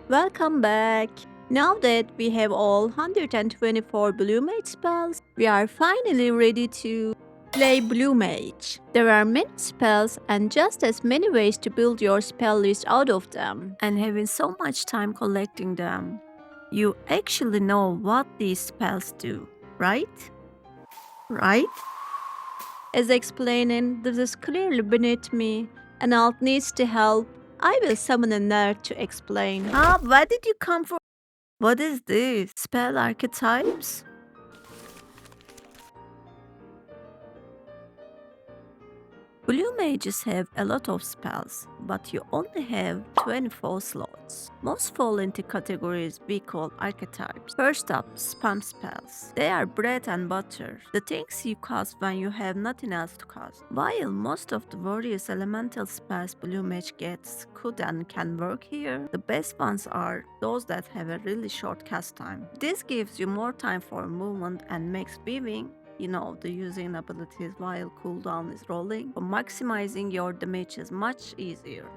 Welcome back! Now that we have all 124 Blue Mage spells, we are finally ready to play Blue Mage. There are many spells and just as many ways to build your spell list out of them. And having so much time collecting them, you actually know what these spells do, right? Right? As explaining, this is clearly beneath me, and Alt needs to help. I will summon a nerd to explain. Where did you come from? What is this? Spell archetypes? Blue mages have a lot of spells, but you only have 24 slots. Most fall into categories we call archetypes. First up, spam spells. They are bread and butter, the things you cast when you have nothing else to cast. While most of the various elemental spells Blue Mage gets could and can work here, the best ones are those that have a really short cast time. This gives you more time for movement and makes weaving, the using abilities while cooldown is rolling, but maximizing your damage is much easier.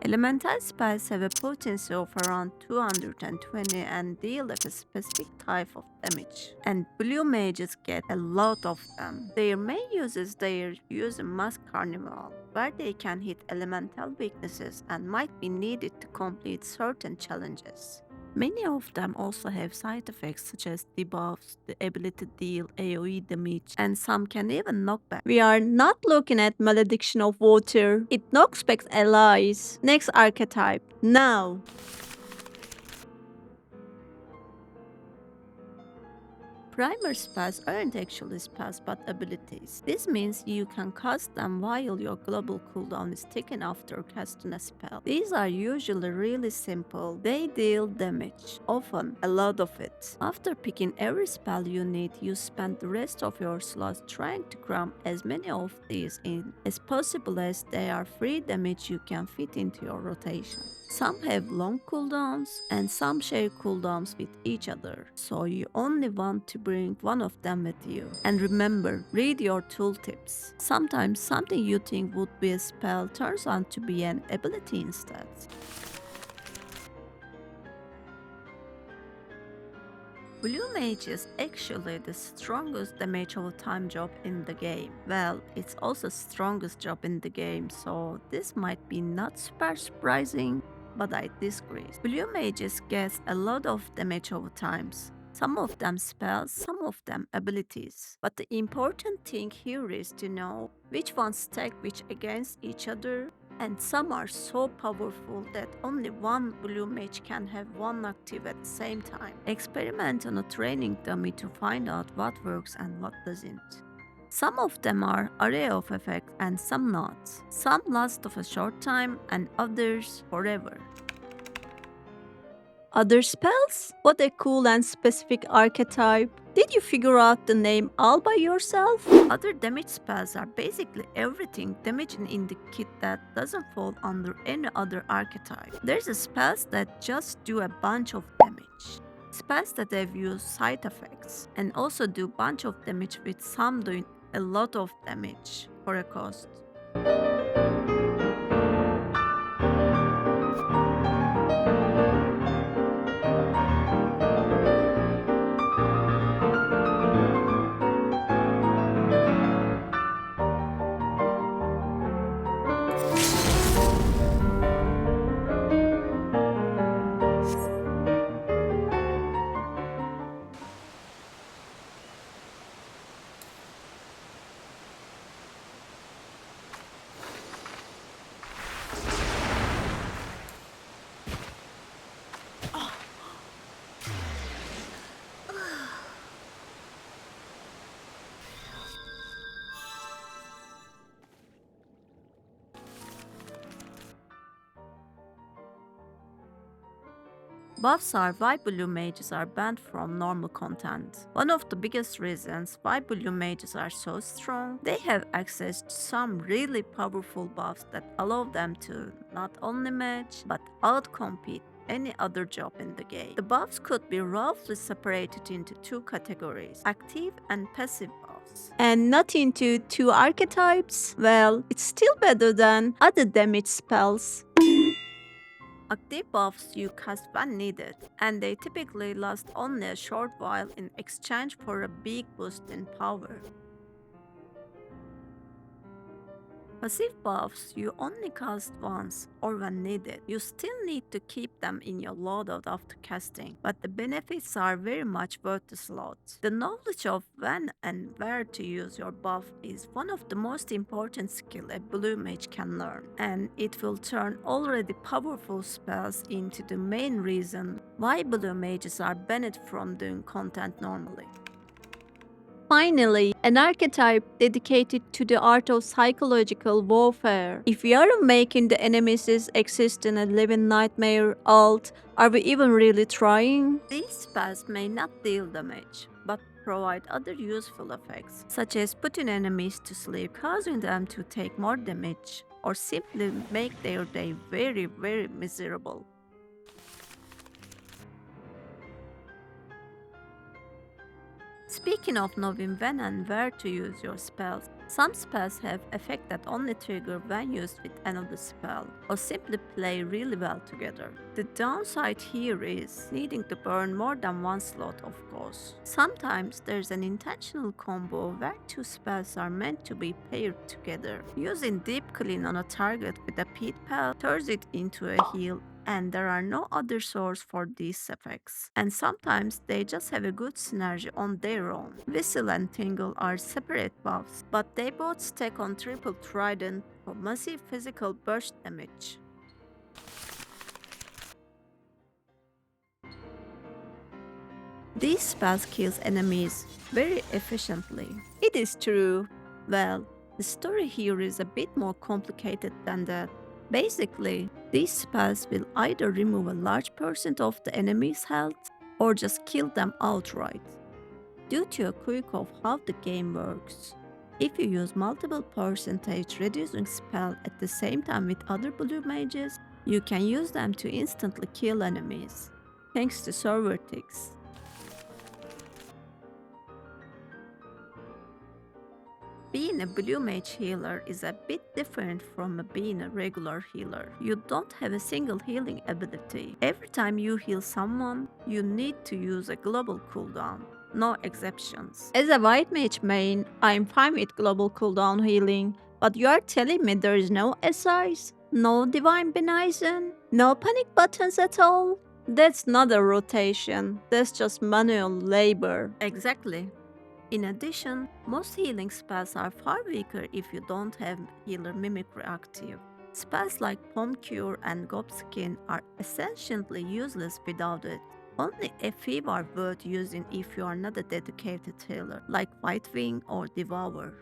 Elemental spells have a potency of around 220 and deal a specific type of damage, and blue mages get a lot of them. Their main use is their use in Mask Carnival, where they can hit elemental weaknesses and might be needed to complete certain challenges. Many of them also have side effects such as debuffs, the ability to deal AoE damage, and some can even knock back. We are not looking at Malediction of Water. It knocks back allies. Next archetype, now. Primer spells aren't actually spells but abilities. This means you can cast them while your global cooldown is taken after casting a spell. These are usually really simple. They deal damage, often a lot of it. After picking every spell you need, you spend the rest of your slots trying to cram as many of these in as possible as they are free damage you can fit into your rotation. Some have long cooldowns and some share cooldowns with each other, so you only want to bring one of them with you. And remember, read your tooltips. Sometimes something you think would be a spell turns out to be an ability instead. Blue Mage is actually the strongest damage over time job in the game. Well, it's also the strongest job in the game, so this might be not super surprising, but I disagree. Blue Mages get a lot of damage over times. Some of them spells, some of them abilities. But the important thing here is to know which ones stack which against each other, and some are so powerful that only one Blue Mage can have one active at the same time. Experiment on a training dummy to find out what works and what doesn't. Some of them are array of effects and some not. Some last of a short time and others forever. Other spells? What a cool and specific archetype. Did you figure out the name all by yourself? Other damage spells are basically everything damaging in the kit that doesn't fall under any other archetype. There's a spells that just do a bunch of damage. Spells that have used side effects and also do bunch of damage with some doing a lot of damage for a cost. Buffs are why Blue Mages are banned from normal content. One of the biggest reasons why Blue Mages are so strong, they have access to some really powerful buffs that allow them to not only match, but outcompete any other job in the game. The buffs could be roughly separated into two categories, active and passive buffs. debuffs. And not into 2 archetypes? Well, it's still better than other damage spells. Active buffs you cast when needed, and they typically last only a short while in exchange for a big boost in power. Passive buffs you only cast once or when needed. You still need to keep them in your loadout after casting, but the benefits are very much worth the slot. The knowledge of when and where to use your buff is one of the most important skills a Blue Mage can learn, and it will turn already powerful spells into the main reason why Blue Mages are banned from doing content normally. Finally, an archetype dedicated to the art of psychological warfare. If we aren't making the enemies exist in a living nightmare alt, are we even really trying? These spells may not deal damage, but provide other useful effects, such as putting enemies to sleep, causing them to take more damage, or simply make their day very, very miserable. Speaking of knowing when and where to use your spells, some spells have effect that only trigger when used with another spell, or simply play really well together. The downside here is needing to burn more than one slot, of course. Sometimes there's an intentional combo where 2 spells are meant to be paired together. Using Deep Clean on a target with a pit pal turns it into a heal, and there are no other source for these effects. And sometimes they just have a good synergy on their own. Whistle and Tingle are separate buffs, but they both stack on Triple Trident for massive physical burst damage. These spells kills enemies very efficiently. It is true. Well, the story here is a bit more complicated than that. Basically, these spells will either remove a large percent of the enemy's health or just kill them outright. Due to a quirk of how the game works, if you use multiple percentage reducing spells at the same time with other Blue Mages, you can use them to instantly kill enemies, thanks to server ticks. Being a Blue Mage healer is a bit different from being a regular healer. You don't have a single healing ability. Every time you heal someone, you need to use a global cooldown. No exceptions. As a White Mage main, I'm fine with global cooldown healing, but you are telling me there is no SIs? No Divine Benison? No panic buttons at all? That's not a rotation, that's just manual labor. Exactly. In addition, most healing spells are far weaker if you don't have healer Mimicry active. Spells like Palm Cure and Gobskin are essentially useless without it. Only a few are worth using if you are not a dedicated healer, like White Wing or Devour.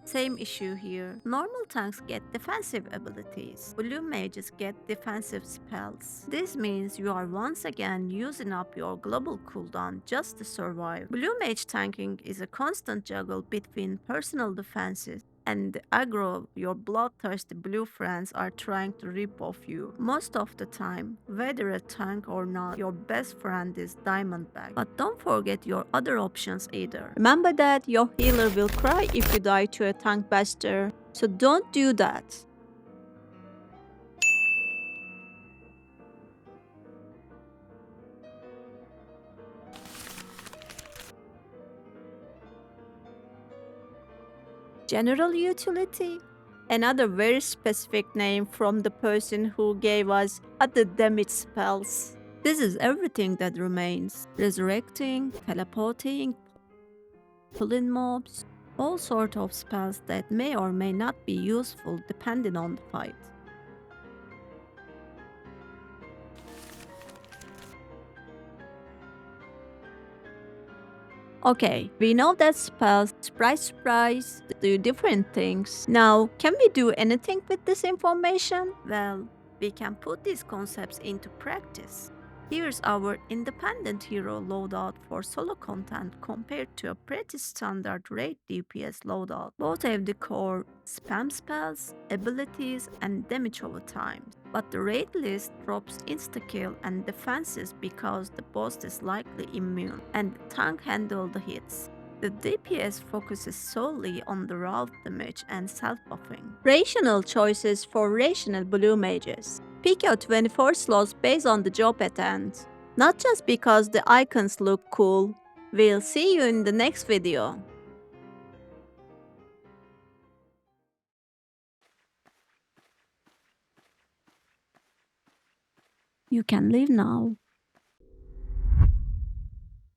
Same issue here. Normal tanks get defensive abilities. Blue mages get defensive spells. This means you are once again using up your global cooldown just to survive. Blue mage tanking is a constant juggle between personal defenses and the aggro your bloodthirsty blue friends are trying to rip off you. Most of the time, whether a tank or not, your best friend is Diamondback. But don't forget your other options either. Remember that your healer will cry if you die to a tank buster, so don't do that. General utility? Another very specific name from the person who gave us other damage spells. This is everything that remains. Resurrecting, teleporting, pulling mobs, all sorts of spells that may or may not be useful depending on the fight. Okay, we know that spells, surprise, do different things. Now, can we do anything with this information? Well, we can put these concepts into practice. Here's our independent hero loadout for solo content compared to a pretty standard raid DPS loadout. Both have the core spam spells, abilities, and damage over time. But the raid list drops insta-kill and defenses because the boss is likely immune and the tank handle the hits. The DPS focuses solely on the raw damage and self-buffing. Rational choices for rational blue mages. Pick your 24 slots based on the job at hand, not just because the icons look cool. We'll see you in the next video. You can leave now.